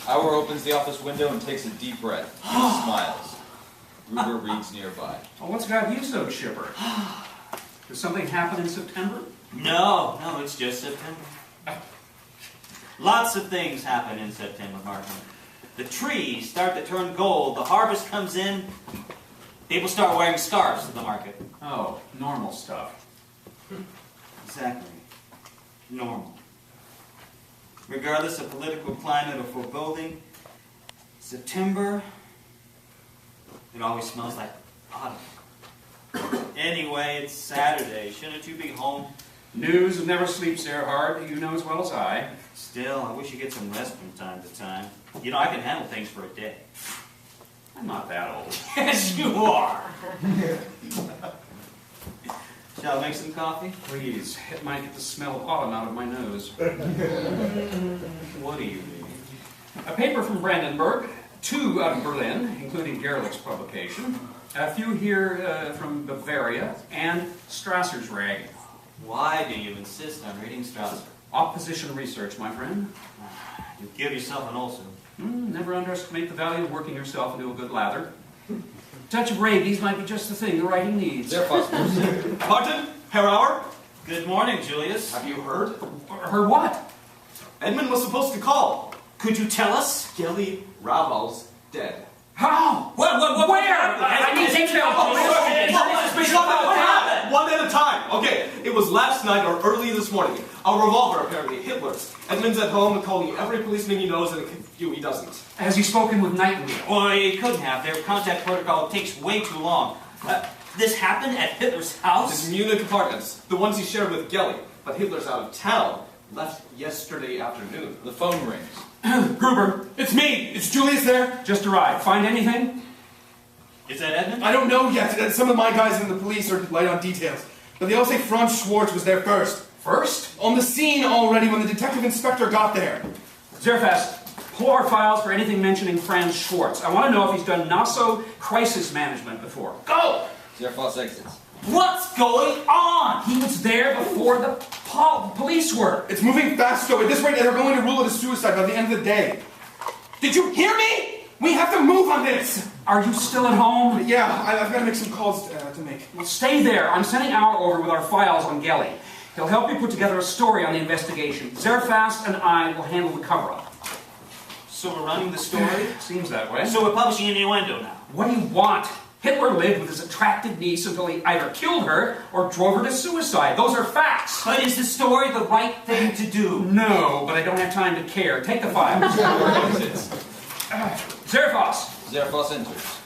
Auer opens the office window and takes a deep breath. He smiles. Gruber reads nearby. Well, what's got you so chipper? Did something happen in September? No, it's just September. Lots of things happen in September, Martin. The trees start to turn gold, the harvest comes in, people start wearing scarves to the market. Oh, normal stuff. Exactly. Normal. Regardless of political climate or foreboding, September, it always smells like autumn. Anyway, it's Saturday. Shouldn't you be home? News never sleeps, Earhart. You know as well as I. Still, I wish you get some rest from time to time. You know, I can handle things for a day. I'm not that old. Yes, you are! Shall I make some coffee? Please, it might get the smell of autumn out of my nose. What do you mean? A paper from Brandenburg, 2 out of Berlin, including Gerlich's publication, a few here from Bavaria, and Strasser's rag. Why do you insist on reading Strasser? Opposition research, my friend. You give yourself an ulcer. Never underestimate the value of working yourself into a good lather. Touch of rabies might be just the thing the writing needs. They're possible. Pardon? Herr Auer? Good morning, Julius. Have you heard? Heard what? Edmund was supposed to call. Could you tell us? Gelly Raval's dead. How? What? Where? I need details. What happened? One at a time. Okay, it was last night or early this morning. A revolver, apparently, Hitler's. Edmund's at home and calling every policeman he knows and a few he doesn't. Has he spoken with Nightingale? Well, he couldn't have. Their contact protocol takes way too long. This happened at Hitler's house? His Munich apartments, the ones he shared with Gelly. But Hitler's out of town. Left yesterday afternoon. The phone rings. Gruber, It's me! Is Julius there? just arrived. Find anything? Is that Edmund? I don't know yet. Some of my guys in the police are light on details. But they all say Franz Schwartz was there first. First? On the scene already when the detective inspector got there. Zerfast, pull our files for anything mentioning Franz Schwartz. I want to know if he's done Nassau crisis management before. Go! Zerfoss exits. What's going on? He was there before the police were. It's moving fast, though. At this rate, they're going to rule it a suicide by the end of the day. Did you hear me? We have to move on this! Are you still at home? Yeah, I've got to make some calls to make. Well, stay there. I'm sending Auer over with our files on Gelly. He'll help you put together a story on the investigation. Zerfast and I will handle the cover-up. So we're running the story? Seems that way. So we're publishing innuendo now. What do you want? Hitler lived with his attractive niece until he either killed her or drove her to suicide. Those are facts. But is the story the right thing to do? No, but I don't have time to care. Take the files. Zerfoss, Zerfoss enters.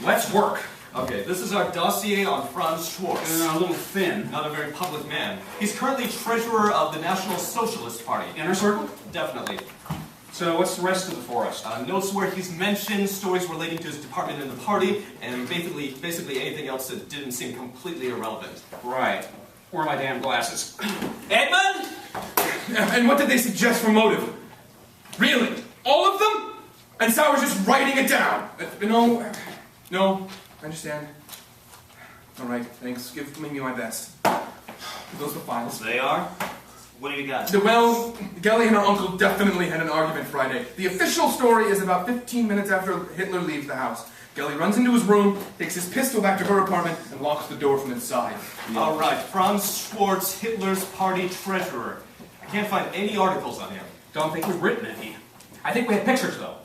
let's work. Okay, this is our dossier on Franz Schwartz. A little thin. Not a very public man. He's currently treasurer of the National Socialist Party. Inner circle? Definitely. So what's the rest of the forest? Notes where he's mentioned, stories relating to his department in the party, and basically anything else that didn't seem completely irrelevant. Right. Where are my damn glasses? Edmund? And what did they suggest for motive? Really? All of them? And Sauer's just writing it down. No, I understand. All right, thanks. Give me my best. Those are the files. They are? What have you got? Well, Gelly and her uncle definitely had an argument Friday. The official story is about 15 minutes after Hitler leaves the house. Gelly runs into his room, takes his pistol back to her apartment, and locks the door from inside. All right, Franz Schwartz, Hitler's party treasurer. I can't find any articles on him. Don't think we've written any. I think we have pictures, though.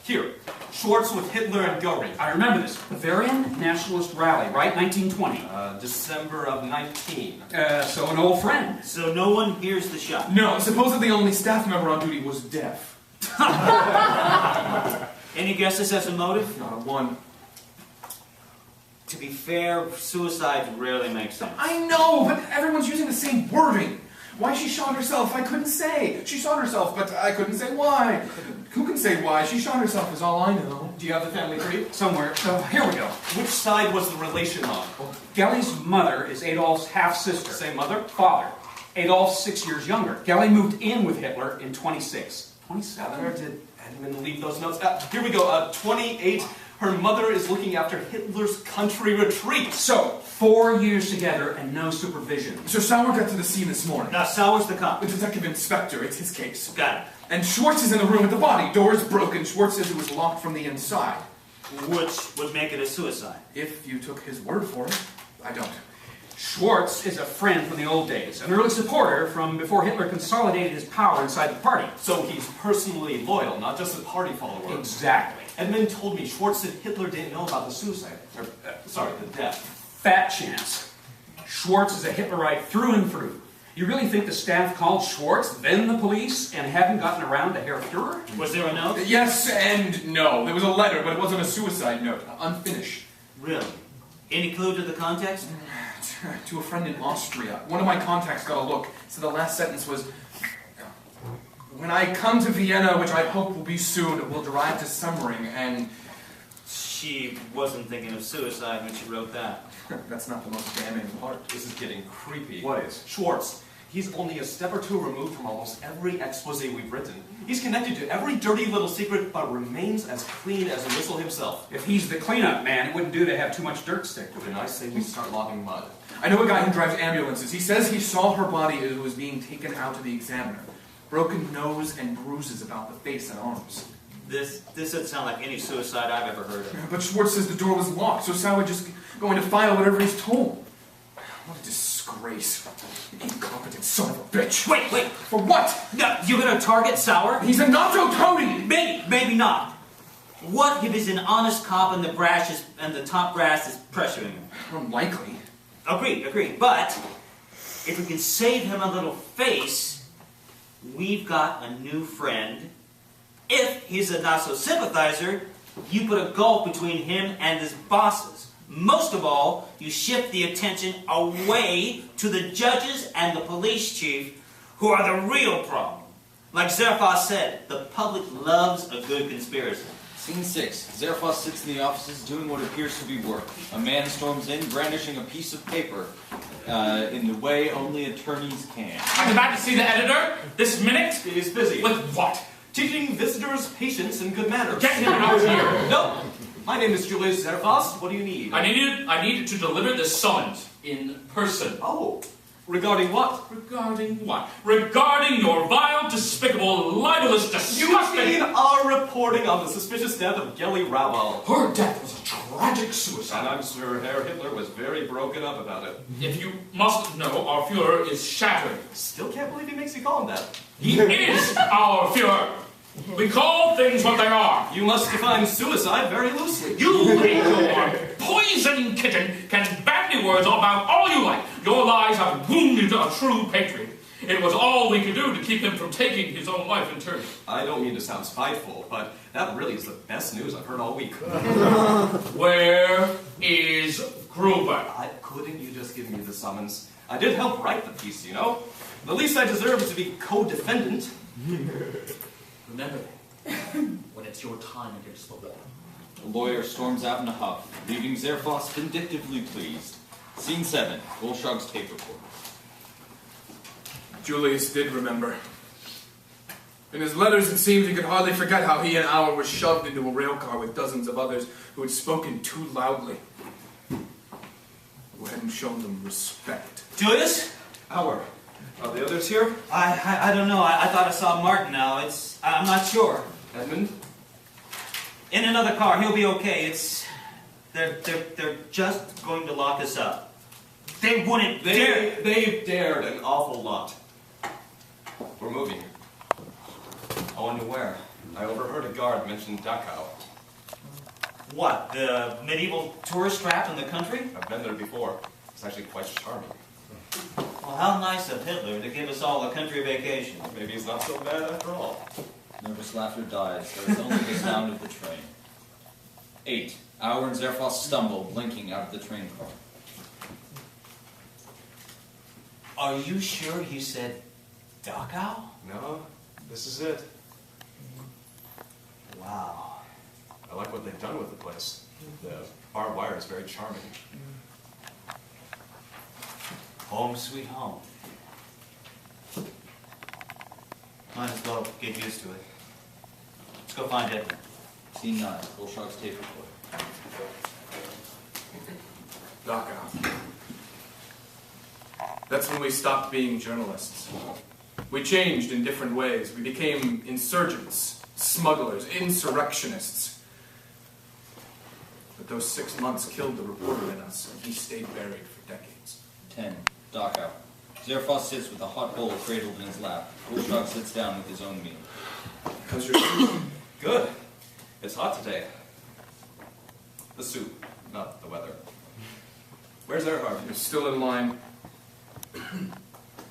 Here. Schwartz with Hitler and Goering. I remember this. Bavarian Nationalist Rally, right? 1920. December of 19. So an old friend. So no one hears the shot? No, supposedly only staff member on duty was deaf. Any guesses as a motive? Not one. To be fair, suicide rarely makes sense. I know, but everyone's using the same wording. Why she shot herself, I couldn't say. She shot herself, but I couldn't say why. Who can say why? She shot herself is all I know. Do you have the family tree? Somewhere. Here we go. Which side was the relation on? Gelly's mother is Adolf's half-sister. Same mother? Father. Adolf's 6 years younger. Gelly moved in with Hitler in 26. 27? Where did Edmund leave those notes? Here we go. 28. Her mother is looking after Hitler's country retreat. So, 4 years together and no supervision. So Sauer got to the scene this morning. Now, Sauer's the cop. The detective inspector, it's his case. Got it. And Schwartz is in the room with the body. Door is broken. Schwartz says it was locked from the inside. Which would make it a suicide. If you took his word for it, I don't. Schwartz is a friend from the old days, an early supporter from before Hitler consolidated his power inside the party. So he's personally loyal, not just a party follower. Exactly. Edmund told me Schwartz said Hitler didn't know about the suicide. Or, sorry, the death. Fat chance. Schwartz is a Hitlerite through and through. You really think the staff called Schwartz, then the police, and haven't gotten around to Herr Fuhrer? Was there a note? Yes and no. There was a letter, but it wasn't a suicide note. Unfinished. Really? Any clue to the context? To a friend in Austria. One of my contacts got a look. So the last sentence was, when I come to Vienna, which I hope will be soon, we'll drive to Summering, and... She wasn't thinking of suicide when she wrote that. That's not the most damning part. This is getting creepy. What is? Schwartz. He's only a step or two removed from almost every expose we've written. He's connected to every dirty little secret, but remains as clean as a whistle himself. If he's the cleanup man, it wouldn't do to have too much dirt stick to Then it. I say we start logging mud. I know a guy who drives ambulances. He says he saw her body as it was being taken out to the examiner. Broken nose and bruises about the face and arms. This doesn't sound like any suicide I've ever heard of. But Schwartz says the door was locked, so Sal would just go in to file whatever he's told. What a disgrace. You incompetent son of a bitch. Wait! For what? No, you're gonna target Sauer? He's a Nacho Tony! Maybe not. What if he's an honest cop and the top brass is pressuring him? Unlikely. Agreed. But if we can save him a little face, we've got a new friend. If he's a not so sympathizer, you put a gulf between him and his bosses. Most of all, you shift the attention away to the judges and the police chief, who are the real problem. Like Zerfas said, the public loves a good conspiracy. Scene 6. Zerfas sits in the offices doing what appears to be work. A man storms in, brandishing a piece of paper in the way only attorneys can. I'm about to see the editor this minute. He's busy. With what? Teaching visitors patience and good manners. Get him out here. No! My name is Julius Zerfas. What do you need? I needed to deliver the summons in person. Oh, regarding what? Regarding what? Regarding your vile, despicable, libelous, You disgusting... mean our reporting on the suspicious death of Geli Raval. Her death was a tragic And suicide. I'm sure Herr Hitler was very broken up about it. If you must know, our Fuhrer is shattered. Still can't believe he makes you call him that. He is our Fuhrer. We call things what they are. You must define suicide very loosely. You and your poison kitten can bandy words about all you like. Your lies have wounded a true patriot. It was all we could do to keep him from taking his own life in turn. I don't mean to sound spiteful, but that really is the best news I've heard all week. Where is Gruber? Couldn't you just give me the summons? I did help write the piece, you know? The least I deserve is to be co-defendant. Remember, when it's your time against the wall. The lawyer storms out in a huff, leaving Zerfas vindictively pleased. Scene 7. Bolshog's tape recorder. Julius did remember. In his letters, it seemed he could hardly forget how he and Auer were shoved into a railcar with dozens of others who had spoken too loudly, who hadn't shown them respect. Julius? Are the others here? I don't know. I thought I saw Martin now. I'm not sure. Edmund? In another car. He'll be okay. They're just going to lock us up. They wouldn't dare. They've dared an awful lot. We're moving. I wonder where. I overheard a guard mention Dachau. What? The medieval tourist trap in the country? I've been there before. It's actually quite charming. Well, how nice of Hitler to give us all a country vacation. Maybe it's not so bad after all. Nervous laughter dies. There is only the sound of the train. 8. Auer and Zerfas stumble, blinking out of the train car. Are you sure he said Dachau? No, this is it. Wow. I like what they've done with the place. The barbed wire is very charming. Home sweet home. Might as well get used to it. Let's go find Edmund. Scene 9. Bolshog's tape recorder. Dachau. That's when we stopped being journalists. We changed in different ways. We became insurgents, smugglers, insurrectionists. But those 6 months killed the reporter in us, and he stayed buried for decades. 10. Dock out. Zerfos sits with a hot bowl cradled in his lap. Urshok sits down with his own meal. How's your soup? Good. It's hot today. The soup, not the weather. Where's Erhard? You're still in line.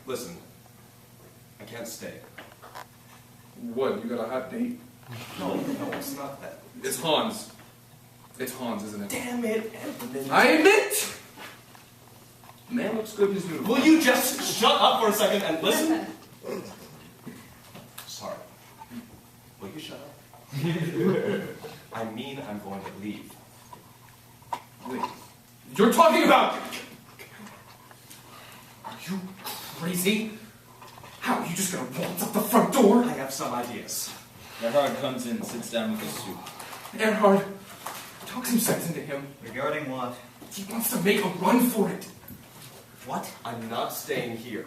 Listen, I can't stay. What, you got a hot date? No, it's not that. It's Hans. It's Hans, isn't it? Damn it, Anthony. I admit! Man looks good in his new. Will you just shut up for a second and listen? Sorry. Will you shut up? I mean, I'm going to leave. Wait. You're talking about... Are you crazy? How, are you just gonna waltz up the front door? I have some ideas. Erhard comes in and sits down with his soup. Erhard, talk some sense into him. Regarding what? He wants to make a run for it. What? I'm not staying here.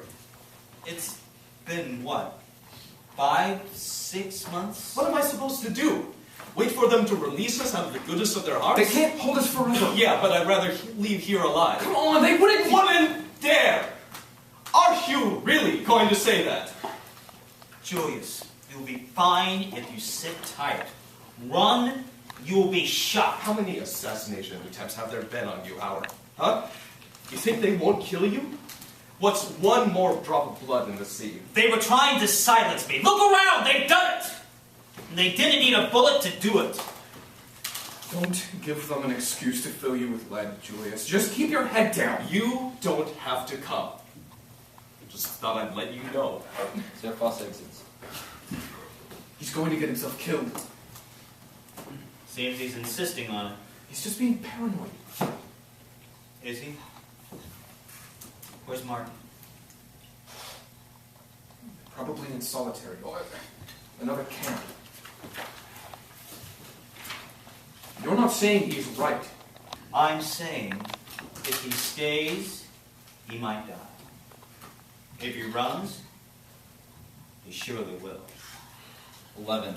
It's been what? 5, 6 months? What am I supposed to do? Wait for them to release us out of the goodness of their hearts? They can't hold us forever. Yeah, but I'd rather leave here alive. Come on, they wouldn't... Wouldn't dare! Are you really going to say that? Julius, you'll be fine if you sit tight. Run, you'll be shot. How many assassination attempts have there been on you, Howard? Huh? You think they won't kill you? What's one more drop of blood in the sea? They were trying to silence me. Look around, they've done it! And they didn't need a bullet to do it. Don't give them an excuse to fill you with lead, Julius. Just keep your head down. You don't have to come. Just thought I'd let you know. Zerfos exits. He's going to get himself killed. Seems he's insisting on it. He's just being paranoid. Is he? Where's Martin? Probably in solitary or another camp. You're not saying he's right. I'm saying if he stays, he might die. If he runs, he surely will. 11.